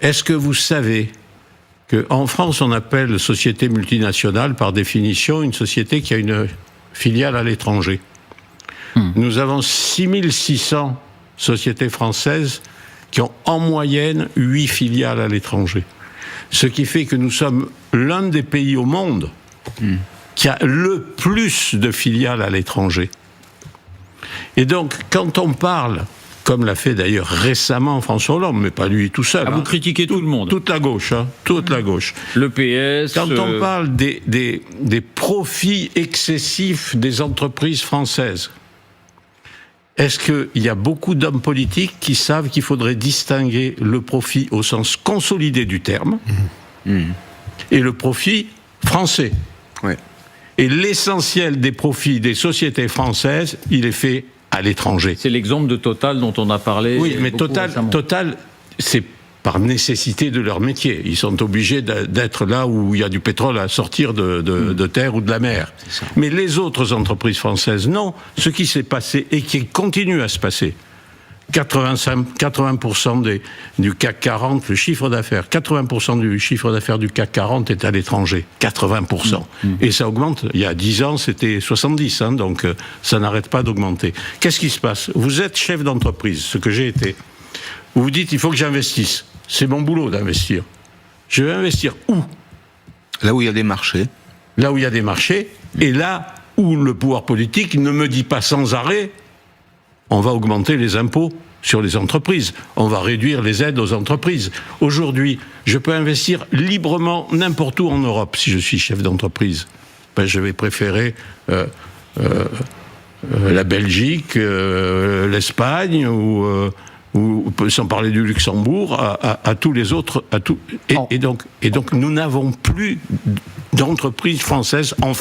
est-ce que vous savez qu'en France, on appelle société multinationale, par définition, une société qui a une filiale à l'étranger. Nous avons 6600 sociétés françaises qui ont en moyenne 8 filiales à l'étranger. Ce qui fait que nous sommes l'un des pays au monde qui a le plus de filiales à l'étranger. Et donc, quand on parle, comme l'a fait d'ailleurs récemment François Hollande, mais pas lui tout seul. Vous critiquez tout le monde. Toute la gauche, toute la gauche. Le PS... Quand on parle des profits excessifs des entreprises françaises, est-ce qu'il y a beaucoup d'hommes politiques qui savent qu'il faudrait distinguer le profit au sens consolidé du terme et le profit français? Ouais. Et l'essentiel des profits des sociétés françaises, il est fait à l'étranger. C'est l'exemple de Total dont on a parlé. Oui, mais Total, c'est par nécessité de leur métier. Ils sont obligés d'être là où il y a du pétrole à sortir de terre ou de la mer. Mais les autres entreprises françaises, non. Ce qui s'est passé et qui continue à se passer, 80% du CAC 40, le chiffre d'affaires, 80% du chiffre d'affaires du CAC 40 est à l'étranger. 80%. Et ça augmente. Il y a 10 ans, c'était 70, donc ça n'arrête pas d'augmenter. Qu'est-ce qui se passe? Vous êtes chef d'entreprise, ce que j'ai été. Vous vous dites, il faut que j'investisse. C'est mon boulot d'investir. Je vais investir où? Là où il y a des marchés. Là où il y a des marchés, et là où le pouvoir politique ne me dit pas sans arrêt, on va augmenter les impôts sur les entreprises, on va réduire les aides aux entreprises. Aujourd'hui, je peux investir librement n'importe où en Europe si je suis chef d'entreprise. Je vais préférer la Belgique, l'Espagne ou sans parler du Luxembourg, à tous les autres. Et donc, nous n'avons plus d'entreprises françaises en France.